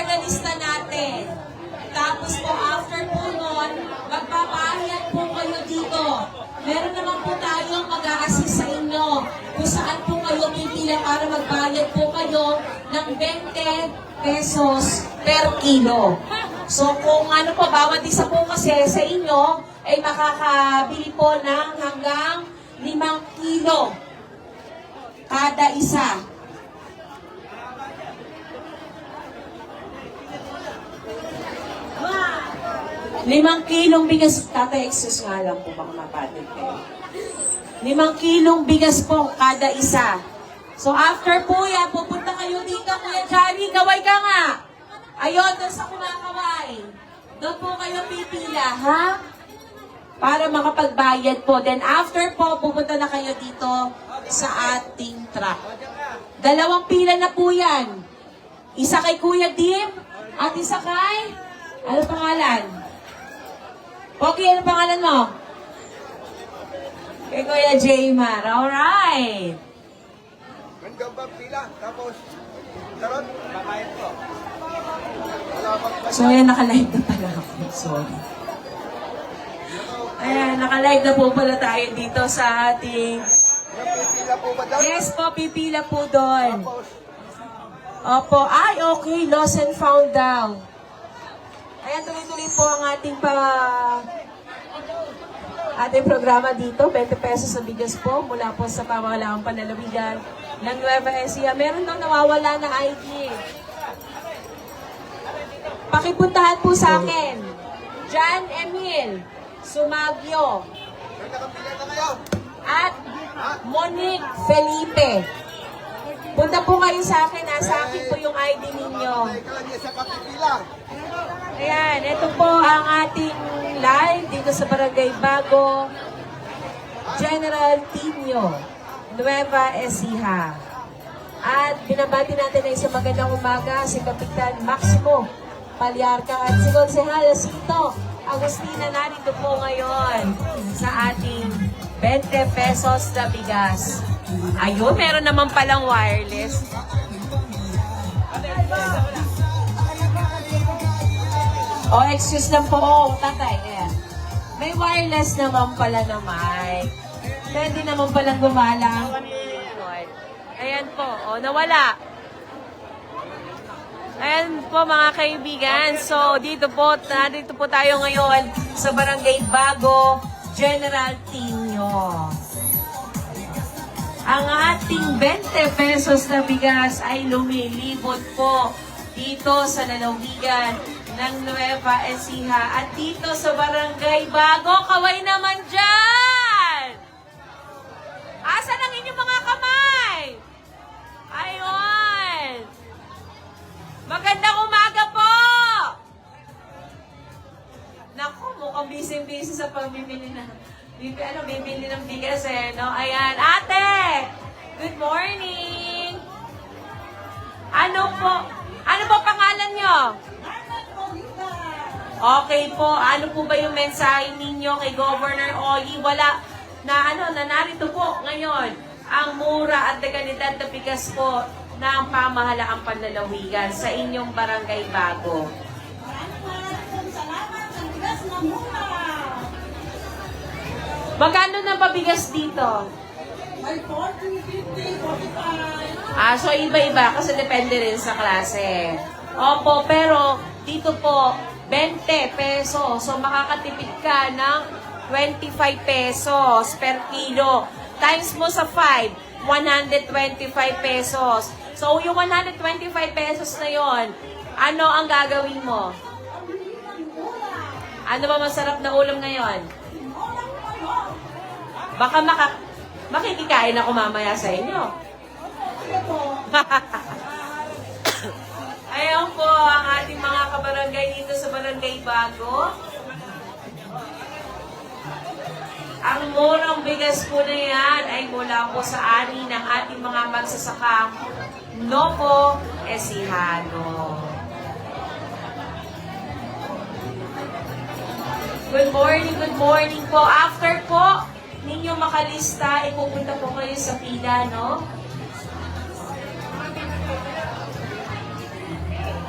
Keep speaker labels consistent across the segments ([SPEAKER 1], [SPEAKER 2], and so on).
[SPEAKER 1] nalista natin. Tapos po, after po nun, magpapahayag po kayo dito. Meron naman po tayong mag-a-assist sa inyo kung saan po kayo pipila para magbayad po kayo ng 20 pesos per kilo. So kung ano po, bawat isa po kasi sa inyo ay makakabili po ng hanggang 5 kilo kada isa. Limang kilong bigas, Tatay, excuse nga lang po, baka mapatin kayo. 5 kilong bigas po kada isa. So after po yan, pupunta kayo dito, Kuya Johnny, kaway ka nga. Ayun, doon sa kumakaway. Doon po kayo pipila, ha? Para makapagbayad po. Then after po, pupunta na kayo dito sa ating truck. 2 pila na po yan. Isa kay Kuya Dim, at isa kay, ano pangalan? Pogi, ano pangalan mo? Kay Kuya Jaymar. Alright.
[SPEAKER 2] Hanggang ba pila? Tapos, tarot, babayad ko.
[SPEAKER 1] So, ayan, naka-live na pala ako. Sorry. Ayan, naka-live na po pala tayo dito sa ating...
[SPEAKER 2] Pipila po ba daw?
[SPEAKER 1] Yes po, pipila po doon.
[SPEAKER 2] Tapos,
[SPEAKER 1] Opo. Ay, okay. Lost and found daw. Ayan, tuloy-tuloy po ang ating programa dito. 20 pesos sa bigas po mula po sa pamahalaang panlalawigan ng Nueva Ecija. Meron daw nawawala na ID. Pakipuntahan po sa akin. John Emil Sumagyo
[SPEAKER 2] nakapila na kayo.
[SPEAKER 1] at Monique Felipe. Punta po kayo sa akin. Nasa akin po yung ID ninyo.
[SPEAKER 2] Babay ka lang niya sa kapipila.
[SPEAKER 1] Ayan, ito po ang ating live dito sa Barangay Bago, General Tino, Nueva Ecija. At binabati natin na isang magandang umaga si Kapitan Maximo Palyarca at si Konsehal Sito Agustina narito po ngayon sa ating 20 pesos na bigas. Ayun, meron naman palang wireless. Oh, excuse lang po, tatay. Ayan. May wireless naman pala na mic. Pwede naman palang gumalang. Ayan po. Oh, nawala. Ayan po mga kaibigan. So, dito po tayo ngayon sa Barangay Bago, General Tino. Ang ating 20 pesos na bigas ay lumilibot po dito sa lalawigan ng Nueva Ecija at dito sa Barangay Bago. Kaway naman dyan! Asan ang inyong mga kamay? Ayun! Magandang umaga po! Naku, mukhang busy-busy sa pamimili na. Bibili ng bigas eh, no? Ayan, ate! Good morning! Ano po pangalan nyo? Okay po, ano po ba yung mensahe ninyo kay Governor Oyi? Wala na narito po ngayon ang mura at dekalidad na bigas po ng pamahalaang panlalawigan sa inyong Barangay Bago.
[SPEAKER 3] Maraming salamat sa bigas na mura.
[SPEAKER 1] Magkano na pabigas dito?
[SPEAKER 3] May 40, 50, 45.
[SPEAKER 1] So iba-iba kasi depende rin sa klase. Opo, pero dito po, 20 pesos. So makakatipid ka ng 25 pesos per kilo. Times mo sa 5, 125 pesos. So yung 125 pesos na yon, ano ang gagawin mo? Ano ba masarap na ulam ngayon? Baka makikikain ako mamaya sa inyo. Ayan po ang ating mga kabarangay dito sa Barangay Bago. Ang murang bigas po na yan ay mula po sa ani ng ating mga magsasakang Novo Ecijano. Good morning po. After po, ninyo makalista, ipupunta po kayo sa pila, no?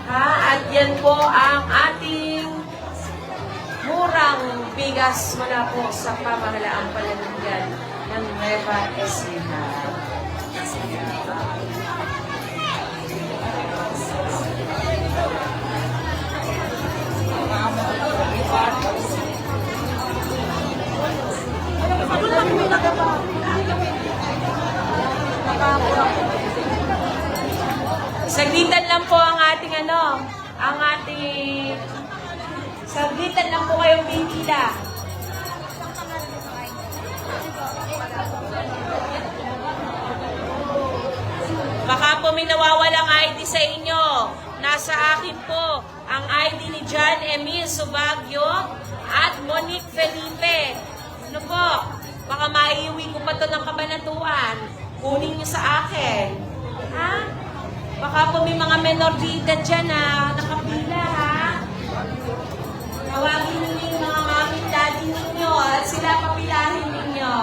[SPEAKER 1] At Yan po ang ating murang bigas mula po sa pamahalaang pananagutan ng Nueva Ecija. Saglitan lang po ang ating saglitan lang po kayong pipila. Baka po may nawawalang ID sa inyo. Nasa akin po ang ID ni John Emil Subagio at Monique Felipe. Ano po? Baka maiuwi ko pa to ng Kabanatuan. Kunin niyo sa akin. Ha? Baka po may mga menor de edad dyan na nakapila, ha? Tawagin ninyo yung mga mami daddy ninyo at sila papilahin ninyo.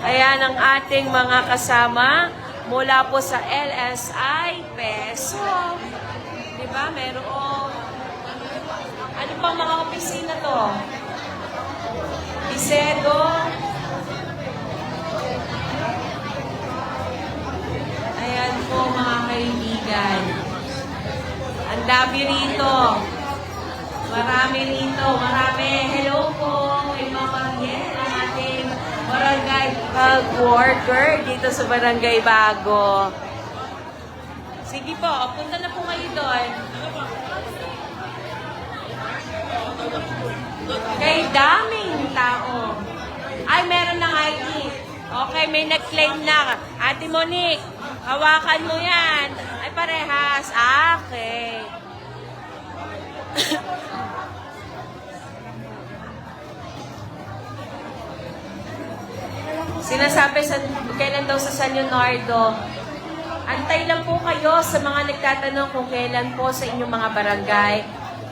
[SPEAKER 1] Ayan ang ating mga kasama mula po sa LSI Peso. Diba? Merong ano pang mga opisina to? Isedo. Ayan po mga kaibigan. Ang dami rito. Marami rito. Marami. Hello po. Kay Mama Yen, ang ating barangay worker dito sa Barangay Bago. Sige po. Punta na po kayo doon. Kay daming tao. Ay, meron ng ID. Okay, may nag-claim na. Ate Monique, hawakan mo yan. Ay, parehas. Okay. Sinasabi kailan daw sa San Leonardo. Antay lang po kayo sa mga nagtatanong kung kailan po sa inyong mga barangay.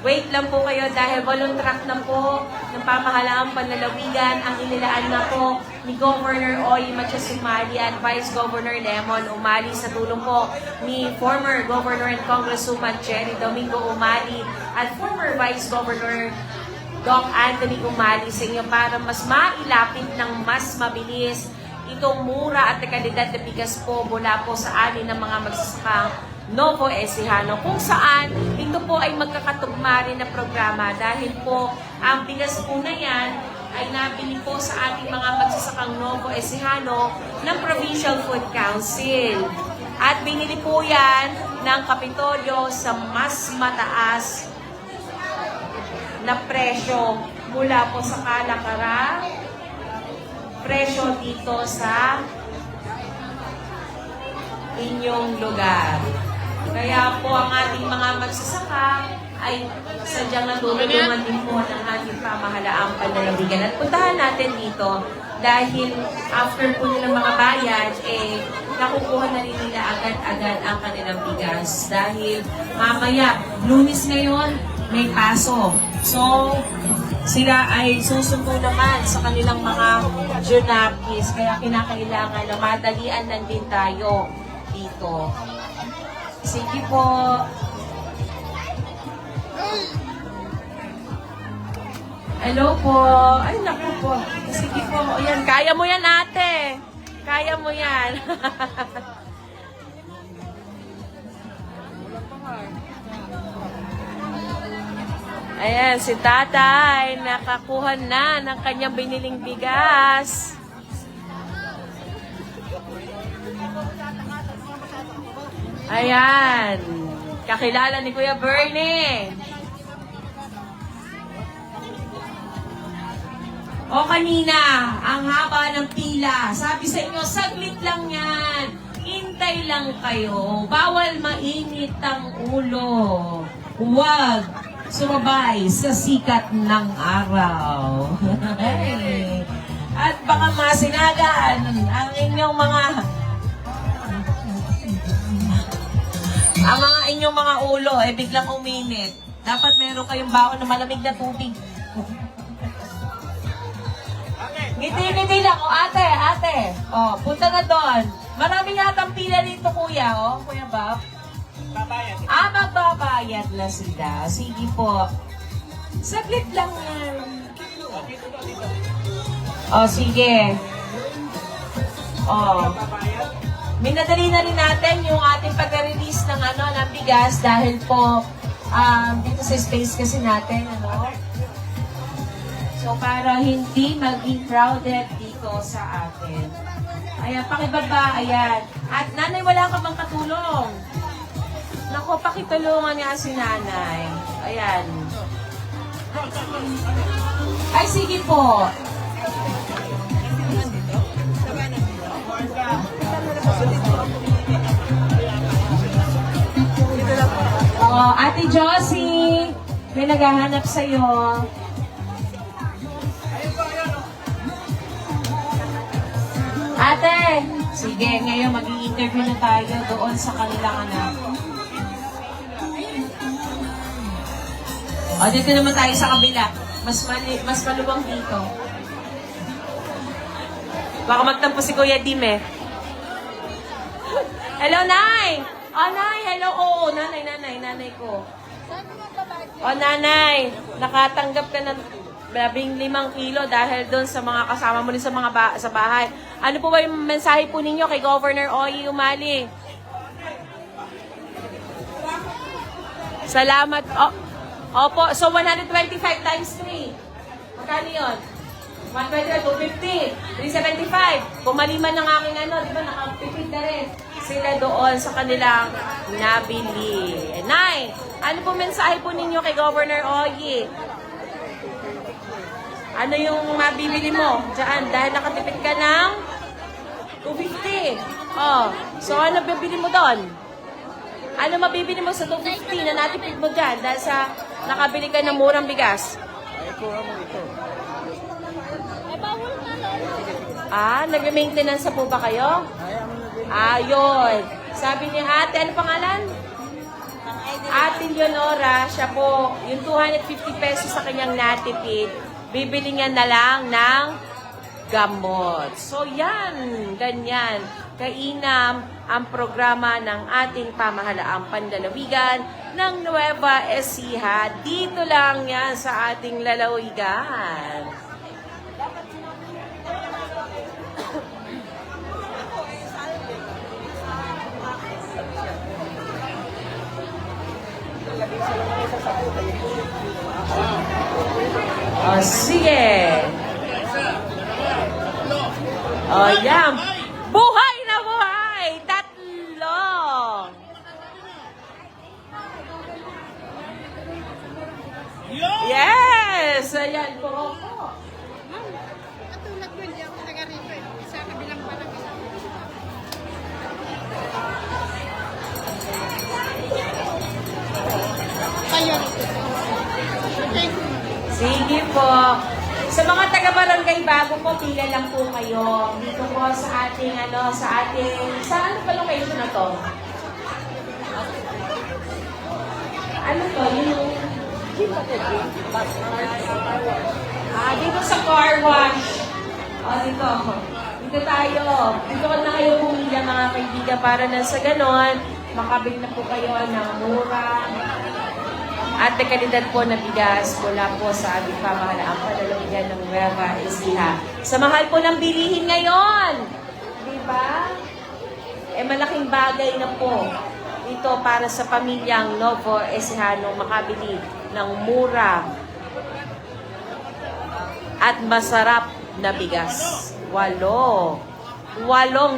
[SPEAKER 1] Wait lang po kayo dahil balloon track na po ng pamahalaang panlalawigan ang inilaan na po ni Governor Oy Matias Umali at Vice Governor Lemon Umali sa tulong po ni former Governor and Congresswoman Cherry Domingo Umali at former Vice Governor Doc Anthony Umali sa inyo para mas mailapit ng mas mabilis itong mura at kalidad na bigas po mula po sa anin ng mga magsasakang Novo Ecijano, kung saan ito po ay magkakatugma rin na programa dahil po ang bigas po na yan ay nabili po sa ating mga magsasakang Novo Ecijano ng Provincial Food Council. At binili po yan ng Kapitolyo sa mas mataas na presyo mula po sa kalakaran, presyo dito sa inyong lugar. Kaya po ang ating mga magsasaka ay sadyang natutulungan din po ng ating pamahalaang panlalawigan. At puntahan natin dito dahil after po nilang mga bayad, nakukuha na rin nila agad-agad ang kanilang bigas. Dahil mamaya, Lunes ngayon, may paso. So, sila ay susundo naman sa kanilang mga junakis. Kaya kinakailangan na madalian lang din tayo dito. Sige po. Hello po. Ay, naku po. Sige po. Ayan, kaya mo yan, ate. Kaya mo yan. Ayan, si tatay nakakuha na ng kanyang biniling bigas. Ayan. Kakilala ni Kuya Bernie. O kanina, ang haba ng pila. Sabi sa inyo, saglit lang yan. Hintay lang kayo. Bawal mainit ang ulo. Huwag sumabay sa sikat ng araw. At baka masinagan ang inyong mga ulo biglang uminit. Dapat meron kayong baon na malamig na tubig. Ngiti-ngiti lang. O ate. O, punta na doon. Marami yatang pila dito, kuya. O, Kuya Bob. Magbabayad na sila. Sige po. Saglit lang yan. Sige. Minadali na rin natin yung ating pag-release ng ng bigas dahil po dito sa space kasi natin, So, para hindi maging crowded dito sa atin. Ayan, pakibaba, ayan. At nanay, wala ka bang katulong? Naku, pakitulungan nga si nanay. Ayan. Ay, sige po. Ate Josie, may naghahanap sa'yo. Ate, sige, ngayon mag-i-interview na tayo doon sa kanilang anak. Dito naman tayo sa kabila. Mas maluwang dito. Baka magtampo si Kuya Dim eh. Hello, Nay! Nay, hello. Oo, nanay ko. Nanay, nakatanggap ka ng 15 kilo dahil doon sa mga kasama mo rin sa mga sa bahay. Ano po ba yung mensahe po ninyo kay Governor Oye Umali? Salamat. Opo, so 125 times 3. Magkano yun? 120, 250, 375. Kung maliman ng aking di ba, nakapipid na rin sila doon sa kanilang nabili. Nay, ano po mensahe po ninyo kay Governor Oye? Ano yung mabibili mo dyan? Dahil nakatipid ka ng 250. So ano bibili mo doon? Ano mabibili mo sa 250 na natipid mo dyan dahil sa nakabili ka ng murang bigas? Nag-maintenance po ba kayo? Yun. Sabi ni ate, ano pangalan? Ate Leonora, siya po, yung 250 pesos sa kanyang natipid, bibili niya na lang ng gamot. So yan, ganyan. Kainam ang programa ng ating pamahalaang pandalawigan ng Nueva Ecija. Dito lang yan sa ating lalawigan. Sige. Yan. Buhay na buhay! Tatlo! Yes! Ayan po.
[SPEAKER 3] Katulad ko, hindi ako taga rito eh. Sa kabilang barangay. Ayun.
[SPEAKER 1] Sige po. Sa mga taga-barangay bago po, pila lang po kayo. Dito po sa ating, sa ano pa location na to? Ano to? Yung... dito sa car wash. Dito. Dito tayo. Dito na kayo pumila mga kaibigan para na sa ganon, makabili na po kayo ng mura at kalidad po na bigas mula po sa ating pamahalaang panlalawigan ng Nueva Ecija. Sa mahal po ng bilihin ngayon, di ba? Malaking bagay na po ito para sa pamilyang Novo Ecijano makabili ng mura at masarap na bigas. 8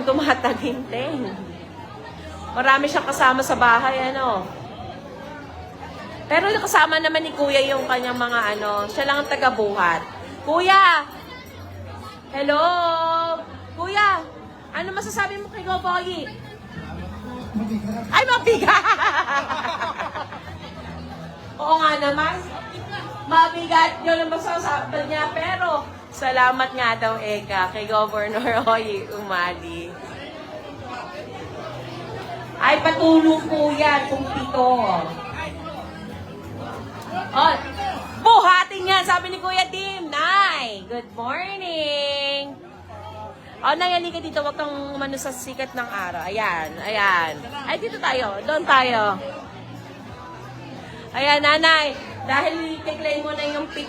[SPEAKER 1] tumataginting. Marami siyang kasama sa bahay, Pero kasama naman ni Kuya yung kanyang mga siya lang ang taga-buhat. Kuya! Hello! Kuya! Ano masasabi mo kay Goboyi? Ay, mabigat! Oo nga naman. Mabigat yun ang masasabi niya. Pero, salamat nga daw, Eka, kay Governor Oye Umali. Ay, patulong po yan kung pito. Buhatin yan, sabi ni Kuya Dim. Nay, good morning. O, Nay, halika dito. Huwag kang umano sa sikat ng araw. Ayan, ayan. Ay, dito tayo. Doon tayo. Ayan, Nanay. Dahil i-claim mo na yung 7.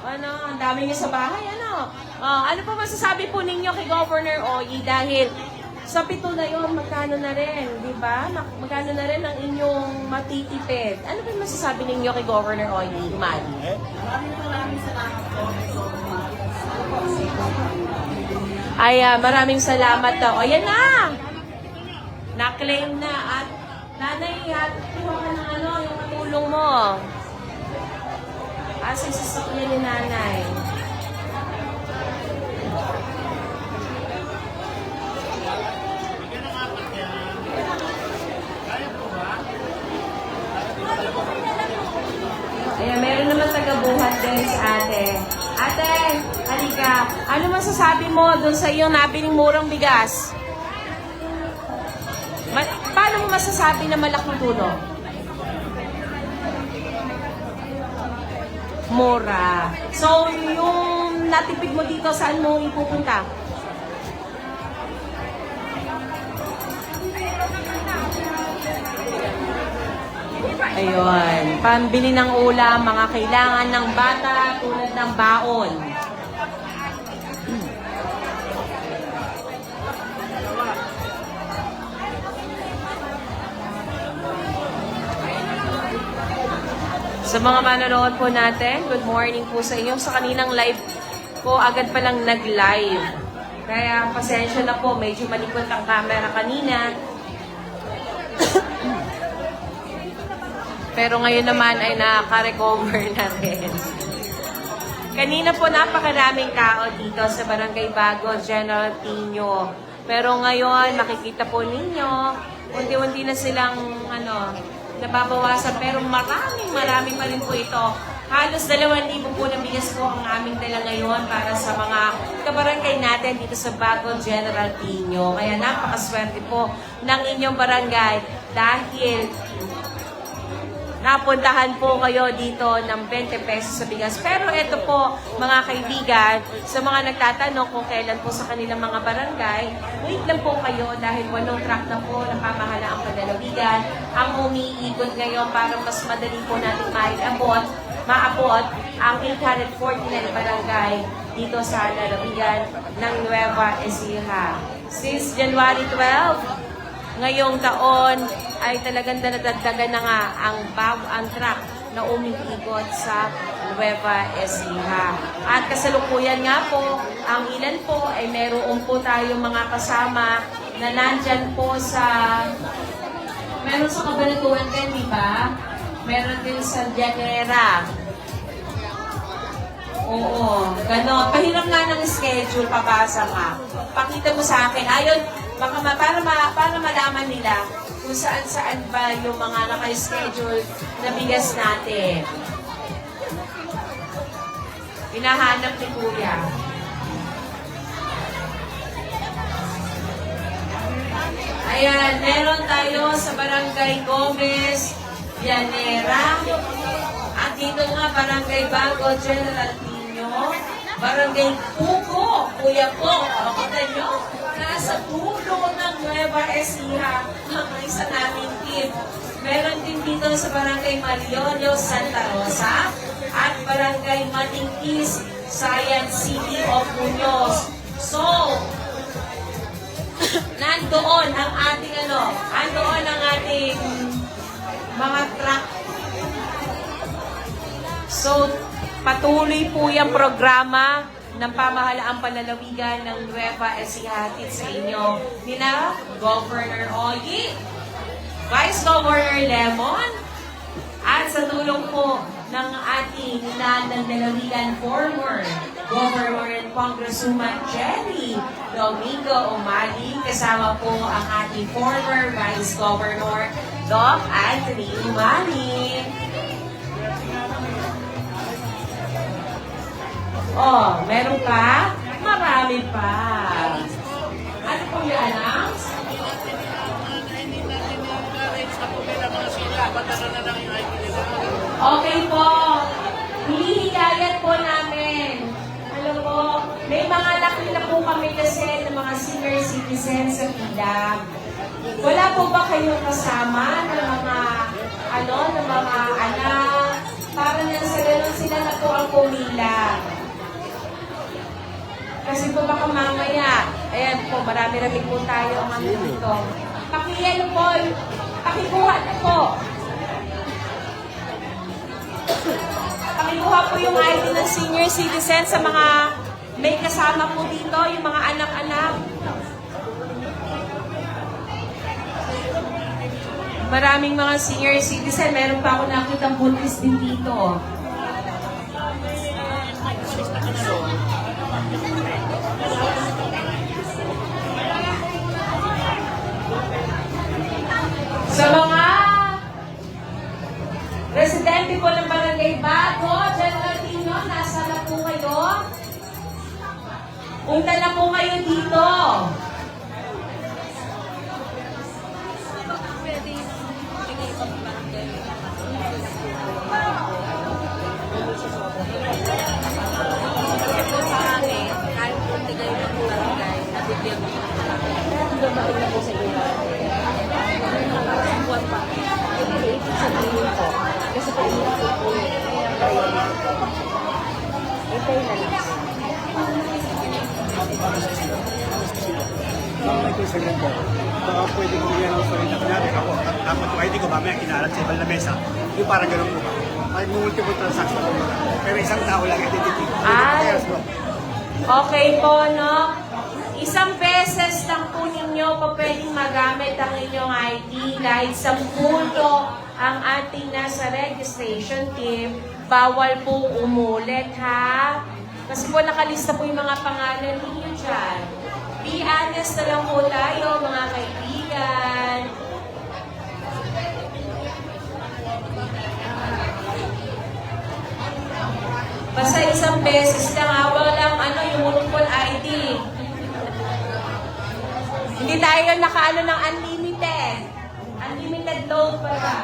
[SPEAKER 1] Ano, ang dami niyo sa bahay, ano? Ano po masasabi po ninyo kay Governor Oyi? Dahil sa 7 na yun, magkano na rin, di ba? Magkano na rin ang inyong matitipid? Ano po yung masasabi ninyo kay Governor Oyi? Umali.
[SPEAKER 3] Maraming salamat po.
[SPEAKER 1] Ay, maraming salamat daw. Ayan na! Na-claim na. At nanay, kuha ka ng ano, yung katulong mo. Kasi sasakyan ni nanay. Ayan, meron naman taga-buhat din si ate. Ate, halika. Ano masasabi mo doon sa iyong nabiling murang bigas? Paano mo masasabi na malaking tulong? Mura. So, yung natipid mo dito, saan mo ipupunta? Ayun. Pambili ng ulam, mga kailangan ng bata, tulad ng baon. Sa mga manonood po natin, good morning po sa inyo. Sa kaninang live po, agad palang nag-live. Kaya pasensya na po, medyo malikot ang camera kanina. Pero ngayon naman ay nakaka-recover na rin. Kanina po napakaraming tao dito sa Barangay Bago, General Pino. Pero ngayon, makikita po ninyo, unti-unti na silang nababawasan. Pero marami pa rin po ito. Halos 2,000 po na bigas po ang aming dala ngayon para sa mga kabarangay natin dito sa Bago, General Pino. Kaya napakaswerte po ng inyong barangay dahil napuntahan po kayo dito ng 20 pesos sa bigas. Pero ito po, mga kaibigan, sa mga nagtatanong kung kailan po sa kanilang mga barangay, wait lang po kayo dahil 8 truck na po ng pamahalaang Panlalawigan ang umiikot ngayon para mas madali po natin maabot ang 849 barangay dito sa lalawigan ng Nueva Ecija. Since January 12, ngayong taon ay talagang nadagdagan na nga ang truck na umiikot sa Nueva Ecija. At kasalukuyan nga po, ang ilan po ay meron po tayong mga kasama na nandyan po meron sa Kabanatuan din, di ba? Meron din sa Llanera. Oo, gano'n. Pahiram nga ng schedule, papasa nga. Pakita mo sa akin. Ayon, para malaman nila kung saan ba yung mga naka-schedule na bigas natin. Hinahanap ni Kuya. Ayan, meron tayo sa Barangay Gomez, Llanera. At dito nga, Barangay Bago, General Pino. Barangay Pugo, Kuya po. Kita nyo, nasa dulo ng Nueva Ecija ang isa naming team. Meron din dito sa Barangay Mariolio, Santa Rosa at Barangay Matingkis, Science City of Muñoz. So, nandoon ang ating mga truck. So, patuloy po yung programa ng pamahalaang panlalawigan ng Nueva Ecija hatid sa inyo nila Governor Oyi, Vice Governor Lemon, at sa tulong po ng ating Lalawigan former Governor and Congresswoman Jenny Domingo Umali, kasama po ang ating former Vice Governor Doc Anthony Umali. Oh, meron pa? Marami pa. Ano po yung announce? Okay po. Hinihikayat po namin. Alam po, may mga laki na po kami kasi citizen sa pila. Wala po ba kayong kasama ng mga, ng mga anak? Para na sa ganun sila na po ang pumila. Kasi po baka mamaya, ayan po, marami-rami po tayo ang ano dito. Pakiyan po, pakikuha na po. Pakikuha po yung ID ng senior citizen sa mga may kasama po dito, yung mga anak-anak. Maraming mga senior citizen, meron pa ako nakitang buntis din dito. Sa mga residente po ng Barangay Bago, General Tino, nasa na po kayo? Punta na po kayo dito.
[SPEAKER 4] Baka pwede ko bigyan ng salita. Kunyari ako, dapat yung ID ko mamaya kinalat sa ibang lamesa. Yung parang ganun po. May multiple transaction po. Pero isang tao lang identity.
[SPEAKER 1] Ah, okay po, no? Isang beses lang po ninyo pa pwedeng magamit ang inyong ID dahil 10 ang ating nasa registration team. Bawal po umulit, ha? Kasi po nakalista po yung mga pangalan ninyo dyan. Be honest na lang po tayo, mga kaibigan. Basta isang beses lang, ha? Walang yung multiple ID. Hindi tayo nakaano ng unlimited. Unlimited load pa ba?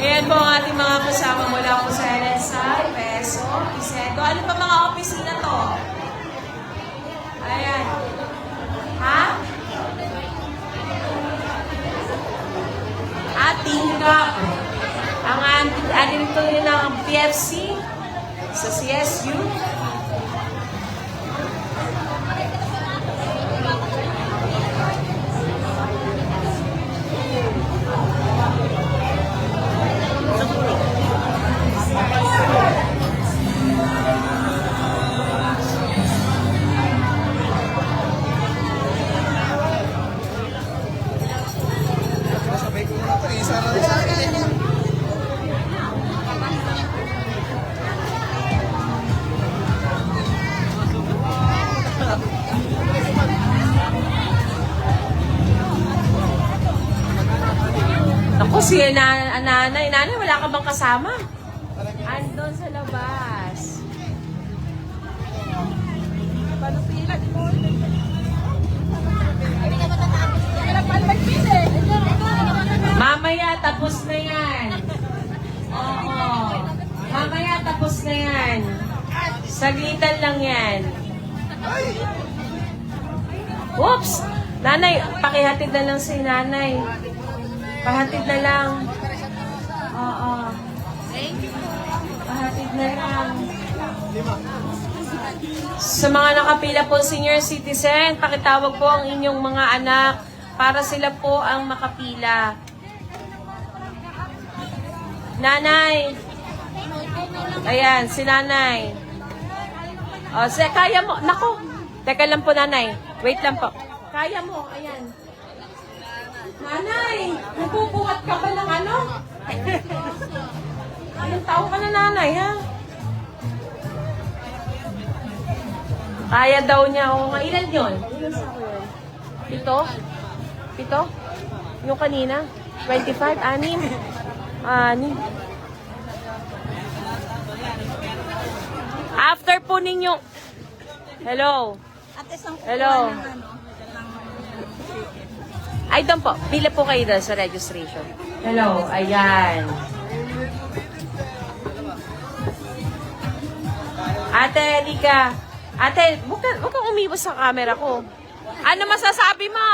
[SPEAKER 1] Ayan po ang ating mga kasama mula po sa LSI, Peso, Iseto. Ano pa mga opisina to? Ayan. Ha? Tingka. Ang atin ito yun ng PFC sa CSU. Ako si nanay, wala ka bang kasama? Andon sa labas. Mamaya, tapos na yan. Oo. Mamaya, tapos na yan. Saglitan lang yan. Oops! Nanay, pakihatid na lang si nanay. Pahatid na lang. Oo. Pahatid na lang. Sa mga nakapila po senior citizen, pakitawag po ang inyong mga anak para sila po ang makapila. Nanay. Ayan, si nanay. O, kaya mo. Naku. Teka lang po, nanay. Wait lang po. Kaya mo. Ayan. Nanay, nagbubuhat ka ba ng ano? Anong tao ka na, nanay, ha? Kaya daw niya. O, nga, ilan yun? Ilan sa ako yun? 7? 7? Yung kanina? 25? 6? 6. After po ninyo... Hello? Hello? Ay, doon po. Pila po kayo doon sa registration. Hello, ayan. Ate, Lika. Ate, huwag kang umiwas sa camera ko. Ano masasabi mo?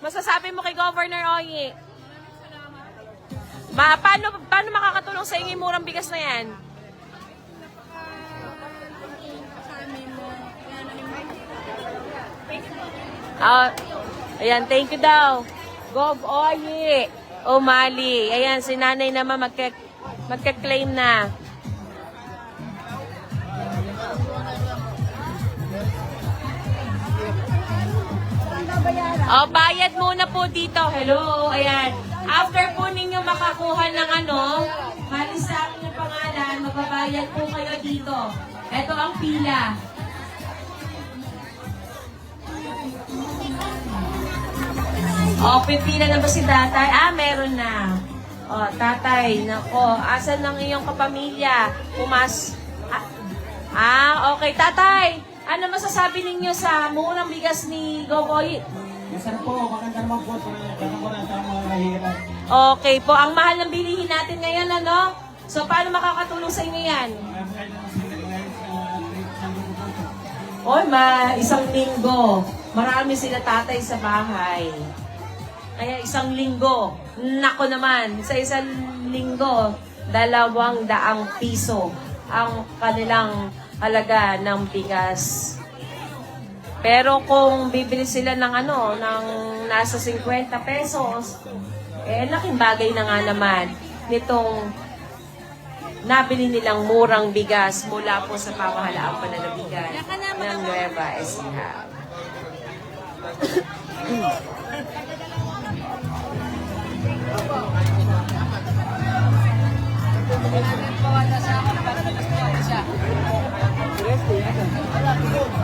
[SPEAKER 1] Masasabi mo kay Governor Oyi? Paano makakatulong sa inyo yung murang bigas na yan? Ayan, thank you daw. Gov Oyi. Mali. Ayan, si nanay naman magka-claim na. Bayad muna po dito. Hello, ayan. After po ninyo makakuha ng malisabi ng pangalan, magbabayad po kayo dito. Ito ang pila. Pipila na ba si tatay? Meron na. Tatay, nako, asan ang iyong kapamilya? Okay, tatay. Ano masasabi ninyo sa murang bigas ni Gogoy?
[SPEAKER 5] Masarap po, maganda naman po sa mga mahirap.
[SPEAKER 1] Okay po, ang mahal ng bilihin natin ngayon, So, paano makakatulong sa inyo yan? Isang linggo. Marami sila tatay sa bahay. Kaya isang linggo. Nako naman, sa isang linggo, 200 piso ang kanilang halaga ng bigas. Pero kung bibili sila ng nasa 50 pesos, laking bagay na nga naman nitong nabili nilang murang bigas mula po sa pamahalaang pananabigan ng Nueva Ecija.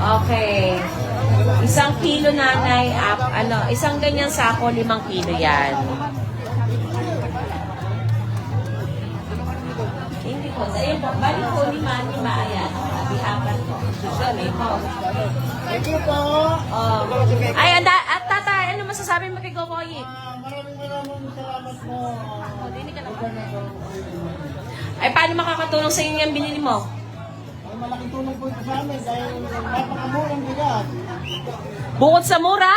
[SPEAKER 1] Okay. 1 kilo nanay, isang ganyan sako, 5 kilo yan. Hindi po, sa'yo po, balik po 5, ayan. Sabi 4 po. Sorry po.
[SPEAKER 5] Thank you po.
[SPEAKER 1] At tatay, ano masasabi mo kay Gogoy?
[SPEAKER 5] Maraming salamat po.
[SPEAKER 1] Paano makakatulong sa inyo yung binili mo?
[SPEAKER 5] Ay, malaking tulong po ito sa amin dahil napakamurang bigas.
[SPEAKER 1] Bukod sa mura,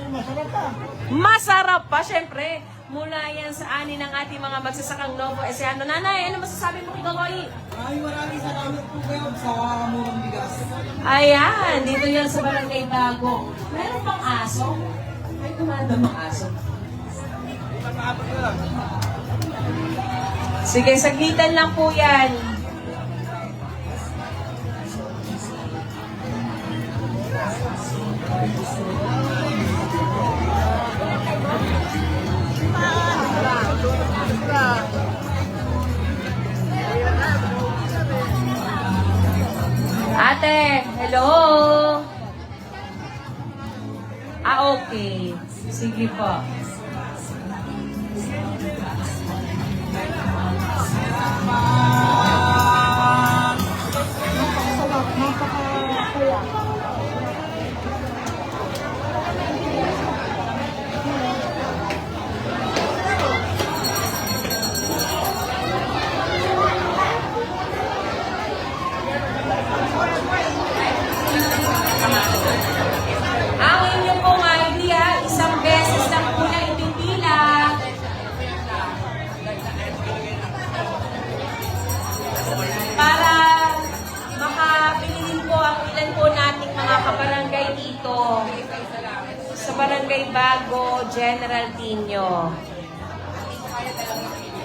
[SPEAKER 5] Masarap pa.
[SPEAKER 1] masarap pa, syempre. Mula yan sa ani ng ating mga magsasakang Novo Ecija. Nanay, ano masasabi mo kay Gogoy?
[SPEAKER 5] Ay, maraming salamat po kayo sa murang bigas.
[SPEAKER 1] Ayan, dito yan sa Barangay Bago. Meron pang aso? May kumanda mang aso. Sige, saglitan lang po yan. Ate, hello? Okay. Sige po. Ang inyo pong idea, isang beses lang po na ipipila. Para makapiliin po ang ilan po nating mga kabarangay dito sa Barangay Bago, General Tino.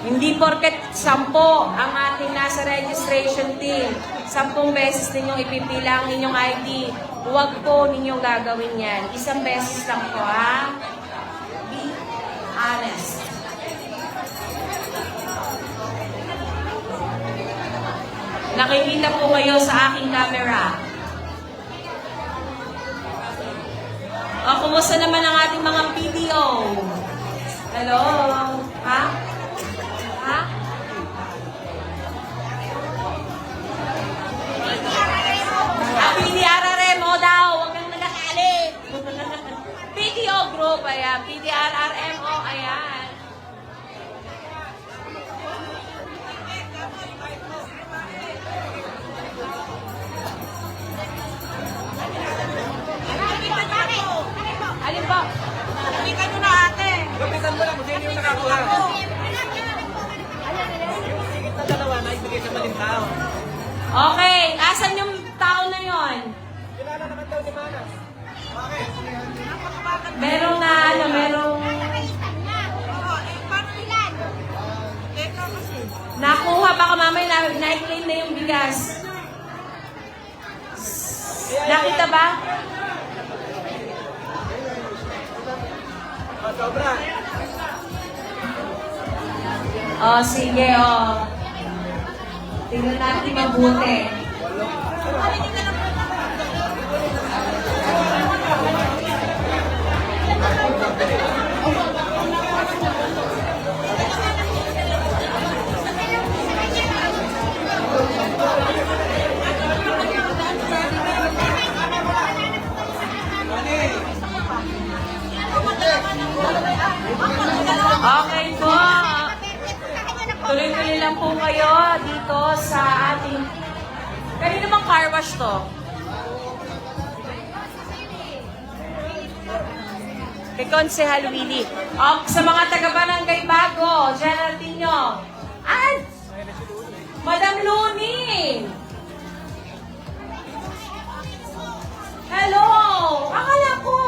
[SPEAKER 1] Hindi porket 10 ang ating nasa registration team, 10 beses ninyong ipipila ang inyong ID. Huwag po ninyong gagawin yan. Isang beses lang po, ha? Be honest. Nakikita po kayo sa aking camera. Kumusta naman ang ating mga PDO? Hello? Ha? Ha? PDRRMO daw, huwag kang nagakali. PDO group, ayan. PDRRMO, ayan. Okay, asan yung tao na yon? Merong na, ano, merong... Nakuha, baka mamaya na-claim na yung bigas. Nakita ba? Oh, sige, oh. Tingnan natin mabuti. Okay po. Tuloy-tuloy lang po kayo dito sa ating... Kanino bang car wash to? Kay Konsehal Willie. Sa mga taga-Barangay Bago, General Tino. Ay! Madam Luni! Hello! Akala ko!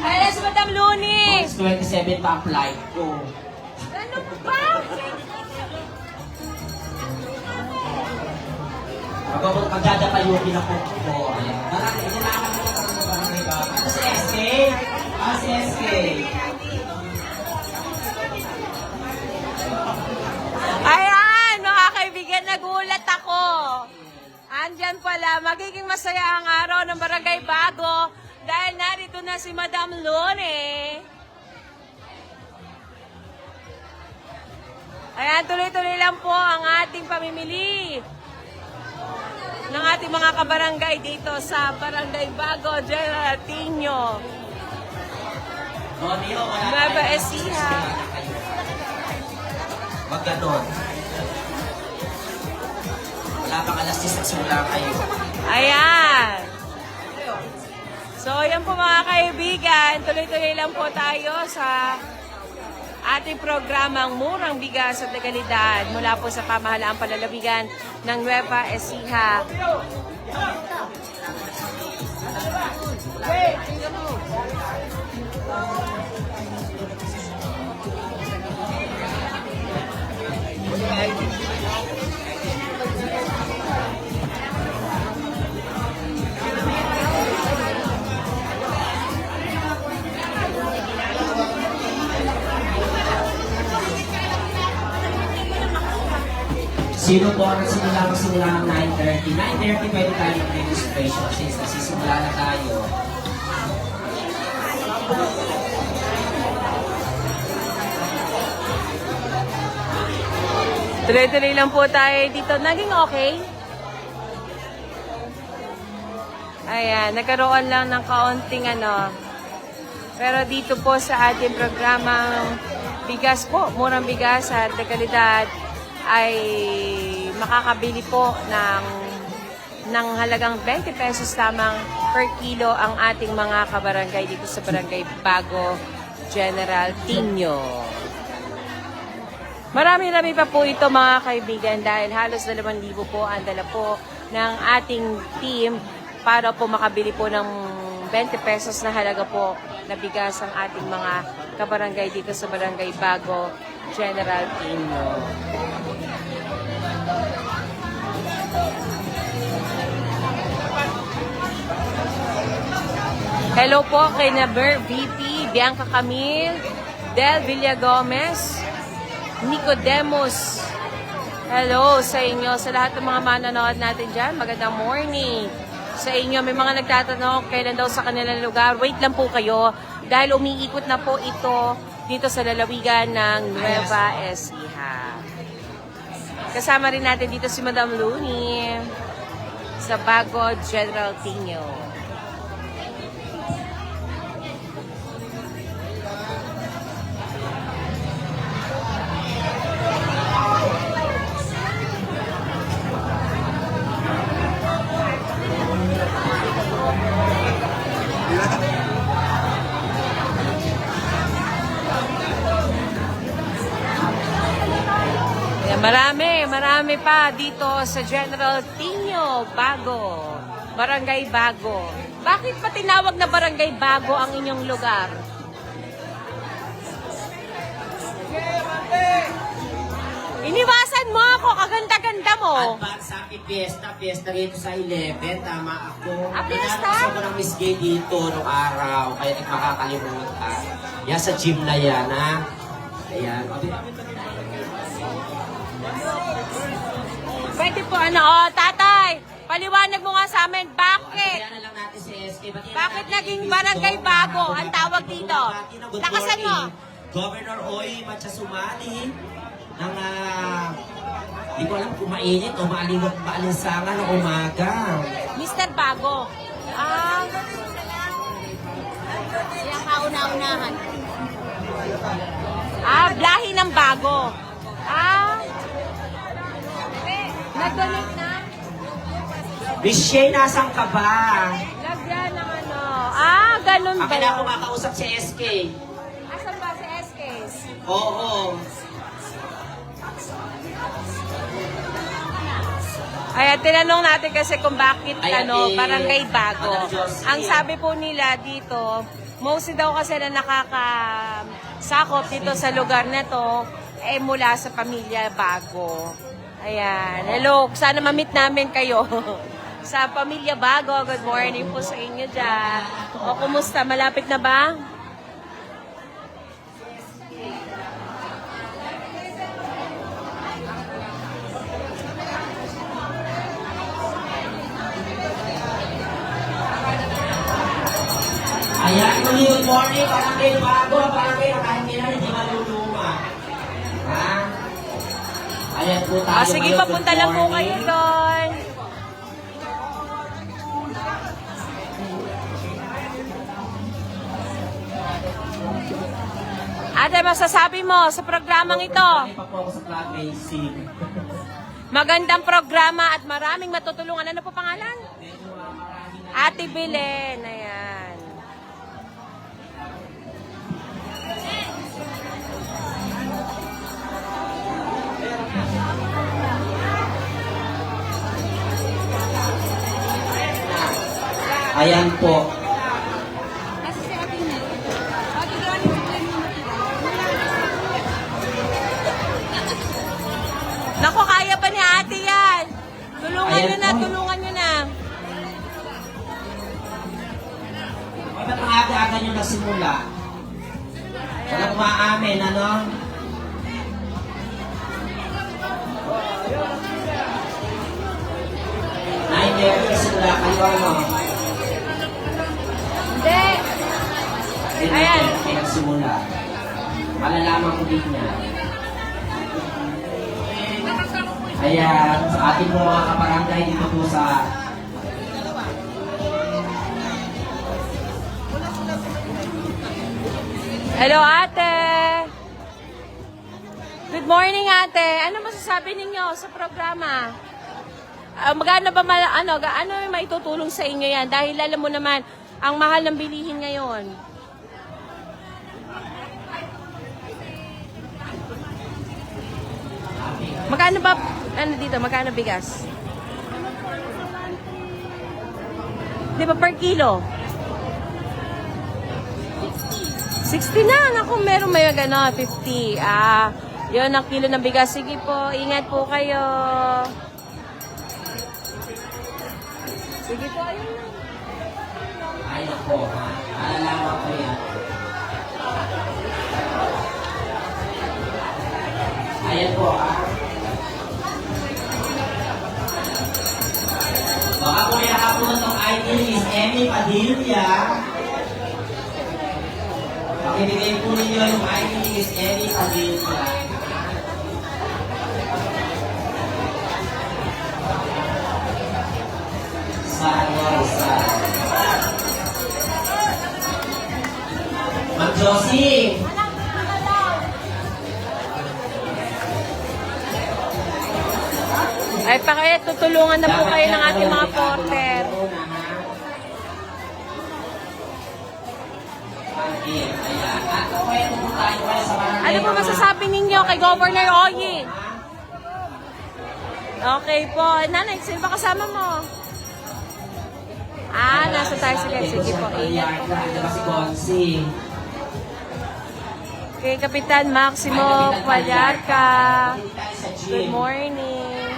[SPEAKER 1] Ay, si Madam Luni!
[SPEAKER 6] 27 pa ang flight ko.
[SPEAKER 1] Ano ba?
[SPEAKER 6] Magdadapayukin ako ko. Ayan. Marami, inilakad ko lang ng barangay ba? Ano si SK? Si SK.
[SPEAKER 1] Ayan, mga kaibigan, nagulat ako. Andyan pala, magiging masaya ang araw ng Barangay Bago dahil narito na si Madam Lone. Ayan, tuloy-tuloy lang po ang ating pamimili ng ating mga kabarangay dito sa Barangay Bago, General Tino. Nueva Ecija.
[SPEAKER 6] Wag ganon. Wala pang alas 10 nagsimula kayo.
[SPEAKER 1] Ayan. So, ayan po mga kaibigan. Tuloy-tuloy lang po tayo sa ating programang Murang Bigas at Legalidad mula po sa pamahalaang palalabigan ng Nueva Ecija.
[SPEAKER 6] Sino po ang magsimula ng 9:30? 9:30 pwede tayo mag-registration since nasisimula na tayo.
[SPEAKER 1] Tuloy-tuloy lang po tayo dito. Naging okay? Ayan, nagkaroon lang ng kaunting ano. Pero dito po sa ating programang bigas po, murang bigas at legalidad, ay makakabili po ng halagang 20 pesos lamang per kilo ang ating mga kabarangay dito sa Barangay Bago, General Tino. Marami-rami pa po ito mga kaibigan dahil halos 2,000 po ang dala po ng ating team para po makabili po ng 20 pesos na halaga po na bigas ang ating mga kabarangay dito sa Barangay Bago, General Tino. Hello po kay Naber VP, Bianca Camille, Del Villagomez, Nicodemus. Hello sa inyo, sa lahat ng mga manonood natin dyan. Magandang morning sa inyo. May mga nagtatanong kailan daw sa kanilang lugar. Wait lang po kayo dahil umiikot na po ito dito sa lalawigan ng Nueva Ecija. Kasama rin natin dito si Madam Luni sa Bago, General Tino. Marami Marami pa dito sa General Tino Bago. Barangay Bago. Bakit pa tinawag na Barangay Bago ang inyong lugar? Iniwasan mo ako, kaganda-ganda mo.
[SPEAKER 6] Advance Happy Fiesta, fiesta rito sa 11, tama ako.
[SPEAKER 1] Fiesta?
[SPEAKER 6] Nanalo ko ng Miss Gay dito nung araw, kaya di makakalimutan. Yan sa gym na yan, ha? Ayan.
[SPEAKER 1] Pwede po, tatay, paliwanag mo nga sa amin, bakit?
[SPEAKER 6] Kaya na lang natin si SK.
[SPEAKER 1] Bakit naging Barangay Bago ang tawag dito? Lakasan mo.
[SPEAKER 6] Governor Oy Machasumani ng di ko alam kung mainit o maalinsangan ng umaga.
[SPEAKER 1] Mr. Bago.
[SPEAKER 3] Siya kauna-unahan.
[SPEAKER 1] Blahi ng Bago. Nag-donate na?
[SPEAKER 6] Miss Shay, nasan ka ba?
[SPEAKER 1] Lagyan ng ano. Ganun ba?
[SPEAKER 6] Akin ako makausap si SK.
[SPEAKER 1] Asan ba si SKs?
[SPEAKER 6] Oo.
[SPEAKER 1] Ayan, tinanong natin kasi kung bakit
[SPEAKER 6] Ayan,
[SPEAKER 1] Barangay Bago.
[SPEAKER 6] Madam Josie.
[SPEAKER 1] Ang sabi po nila dito, mostly daw kasi na nakakasakop dito sa lugar na to, mula sa pamilya Bago. Ayan, hello, sana ma-meet namin kayo. Sa pamilya Bago, good morning po sa inyo dyan. O, kumusta? Malapit na ba?
[SPEAKER 6] Ayan, good morning, Barangay Bago, Barangay na kahit kailan hindi maluluma. Ha? Ayan po tayo
[SPEAKER 1] Sige,
[SPEAKER 6] ngayon,
[SPEAKER 1] papunta
[SPEAKER 6] good
[SPEAKER 1] lang po
[SPEAKER 6] morning.
[SPEAKER 1] kayo doon. Ate, masasabi mo sa programang ito?
[SPEAKER 6] Ano pa po ako sa club basic?
[SPEAKER 1] Magandang programa at maraming matutulungan. Ano po pangalan? Ate Belen. Ayan.
[SPEAKER 6] Ayan po.
[SPEAKER 3] Kasi si Ate Nel. Ate Granny, explain mo matira.
[SPEAKER 1] Naku, kaya pa ni ate yan. Tulungan
[SPEAKER 6] Ayan
[SPEAKER 1] nyo na,
[SPEAKER 6] po.
[SPEAKER 1] tulungan nyo na.
[SPEAKER 6] Ay, ba't ang aga-aga nyo nagsimula? Walang umaamin, ano? Ay, hindi. Nagsimula kayo, ano?
[SPEAKER 1] Hindi. Ayan.
[SPEAKER 6] Hindi nagsimula. Malalaman ko din niya. Ayan, sa ating mga kabarangay dito po sa
[SPEAKER 1] Hello, ate. Good morning, ate. Ano masasabi ninyo sa programa? Magkano ba, gaano yung maitutulong sa inyo yan? Dahil alam mo naman, ang mahal ng bilihin ngayon. Magkano ba, dito, magkano bigas? Di ba per kilo? 60 na. Naku, meron may gano, 50. Yun ang kilo ng bigas. Sige po, ingat po kayo. Sige po, ayun na.
[SPEAKER 6] ay nako, ha? Malalaman ko yan. Ayan po, ha? Baka po may nakapunod ng ID ni Emmy Padilla. Pakibigay po ninyo yung ID ni Miss Emmy Padilla. Sa Ma'am Josie.
[SPEAKER 1] Ay, pakaya tutulungan na po kayo ng ating mga porter. Ano po masasabi ninyo kay Governor Oyi? Okay po. Nanay, sino ba kasama mo? Nasa tricycle. Sige po, ingat po.
[SPEAKER 6] Si Bonsi.
[SPEAKER 1] Kay Kapitan Maximo Palyarca. Good morning.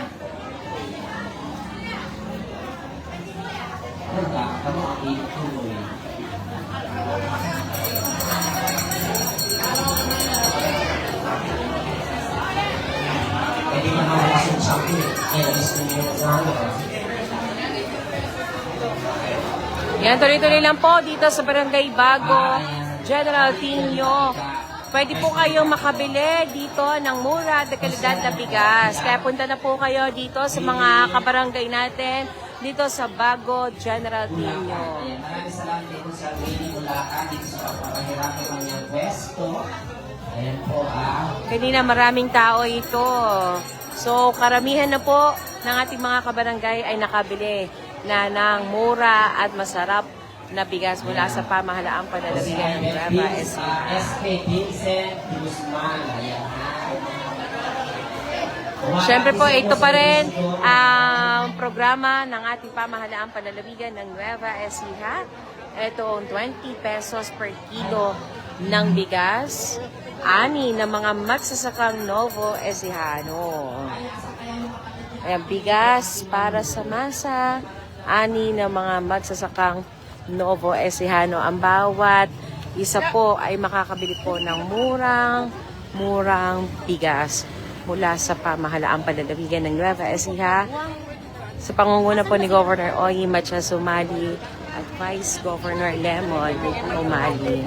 [SPEAKER 6] Pwede naman kasi siya kaya gusto niya sa
[SPEAKER 1] Yan, tuloy-tuloy lang po dito sa Barangay Bago, General Tinio. Pwede po kayong makabili dito ng mura at kalidad na bigas. Kaya punta na po kayo dito sa mga kabarangay natin dito sa Bago, General Tinio.
[SPEAKER 6] Maraming salamat dito sa Winnie Bulacan, dito sa pagpapahirap ng kanyang pwesto. Ayan po
[SPEAKER 1] Kanina maraming tao ito. So karamihan na po ng ating mga kabarangay ay nakabili na ng mura at masarap na bigas mula sa pamahalaang panlalawigan ng Nueva Ecija.
[SPEAKER 6] SP Vincent Guzman. Ayan.
[SPEAKER 1] Siyempre po, ito pa rin ang programa ng ating pamahalaang panlalawigan ng Nueva Ecija. Ito ang 20 pesos per kilo ng bigas. Ani ng mga magsasakang Novo Ecijano. Ayan, bigas para sa masa. Ani ng mga magsasakang Novo Ecijano. Ang bawat isa po ay makakabili po ng murang bigas mula sa pamahalaang panlalawigan ng Nueva Ecija sa pangunguna po ni Governor Oyi Matias-Sumali at Vice Governor Lemon Umali.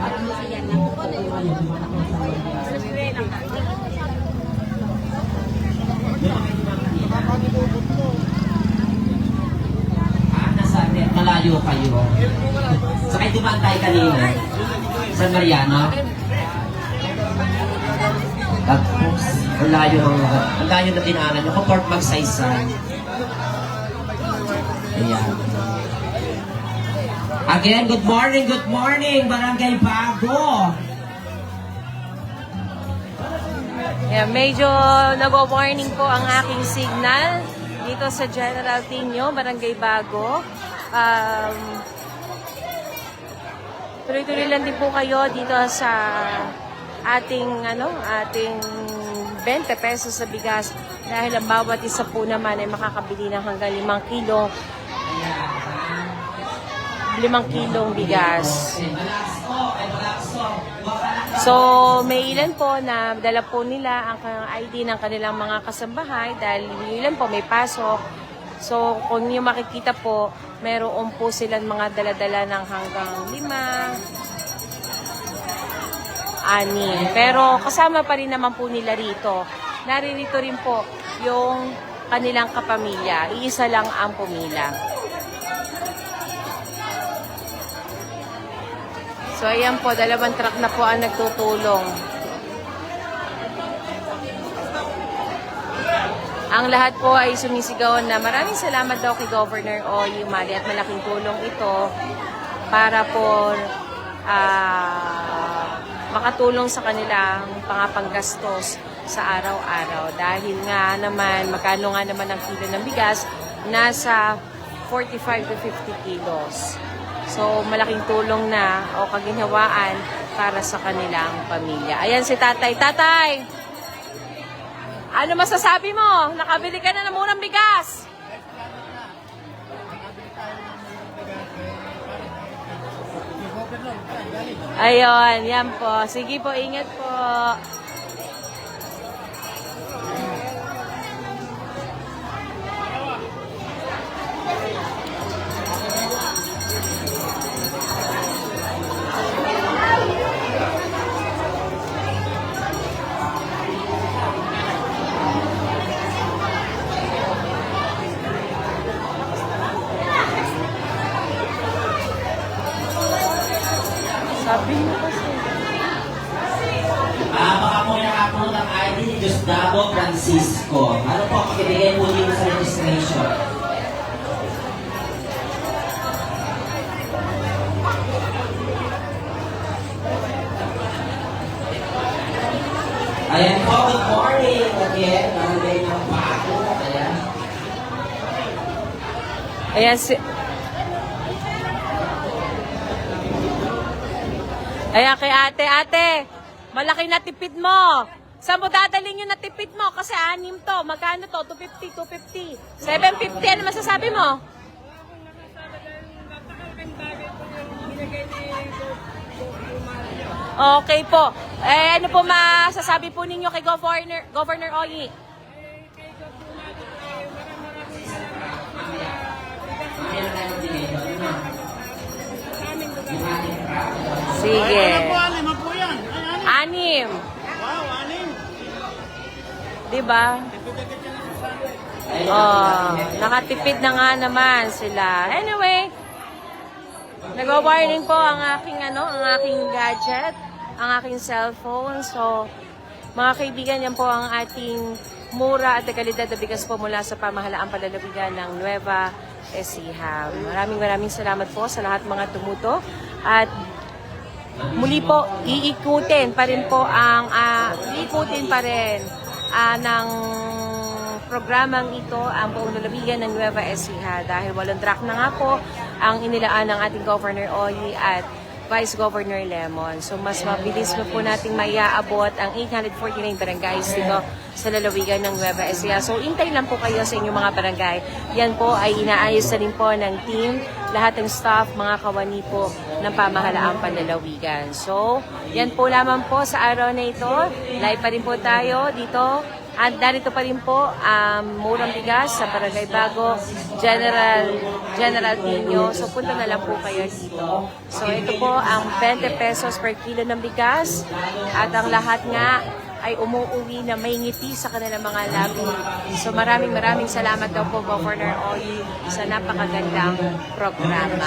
[SPEAKER 6] Malayo kayo. Sakay dumaan tayo kanina. San Mariano. Tapos, ang layo na tinaanan nyo. Port Magsaysay. Ayan. Again, good morning, Barangay Bago.
[SPEAKER 1] Yeah, medyo nag-warning po ang aking signal dito sa General Tinio, Barangay Bago. Tuloy-tuloy lang din po kayo dito sa ating 20 pesos sa bigas dahil ang bawat isa po naman ay makakabili ng hanggang 5 kilong bigas. So, may ilan po na dala po nila ang ID ng kanilang mga kasambahay dahil ilan po may pasok. So, kung niyo makikita po, meron po silang mga dala-dala ng hanggang 5, 6. Pero kasama pa rin naman po nila rito. Naririto rin po yung kanilang kapamilya. Iisa lang ang pumila. So, ayan po, 2 truck na po ang nagtutulong. Ang lahat po ay sumisigaw na maraming salamat daw kay Governor Oyi Umali at malaking tulong ito para po makatulong sa kanilang pangapanggastos sa araw-araw. Dahil nga naman, magkano nga naman ang kilo ng bigas? Nasa 45 to 50 kilos. So, malaking tulong na o kaginhawaan para sa kanilang pamilya. Ayan si Tatay. Tatay! Ano masasabi mo? Nakabili ka na ng murang bigas. Ayun, yan po. Sige po, ingat po. Sabi mo kasi.
[SPEAKER 6] Mga
[SPEAKER 1] Ayan si... Ayan kay ate. Ate, malaki na tipid mo. Saan mo dadalhin yung natipid mo? Kasi 6 to. Magkano to? 250, 250. 750. Ano masasabi mo? Okay po. Ano po masasabi po ninyo kay Governor Oyi? Sige.
[SPEAKER 5] Ano po, anim? Ano po yan? Ay, anim.
[SPEAKER 1] 6.
[SPEAKER 5] Wow, anim.
[SPEAKER 1] Diba? Oh, nakatipid na nga naman sila. Anyway, nag-warning po ang aking ang aking gadget, ang aking cellphone. So, mga kaibigan, yan po ang ating mura at kalidad na bigas po mula sa pamahalaang palalawigan ng Nueva Ecija. Maraming salamat po sa lahat mga tumuto at muli po iikutin pa rin ng programang ito ang buong lalawigan ng Nueva Ecija dahil walang track na nga po ang inilaan ng ating Governor Oyi at Vice Governor Lemon. So mas mabilis po nating maiaabot ang 849 barangays dito sa lalawigan ng Nueva Ecija. So intay lang po kayo sa inyong mga barangay. Yan po ay inaayos na rin po ng team, lahat ng staff, mga kawani po ng pamahalaang panlalawigan. So yan po lamang po sa araw na ito. Live pa rin po tayo dito. At narito pa rin po murang bigas sa Barangay Bago, General Nino. So punta na lang po kayo dito. So ito po ang 20 pesos per kilo ng bigas. At ang lahat nga ay umuuwi na may ngiti sa kanilang mga labi. So maraming salamat daw po Governor Oyi sa napakagandang programa.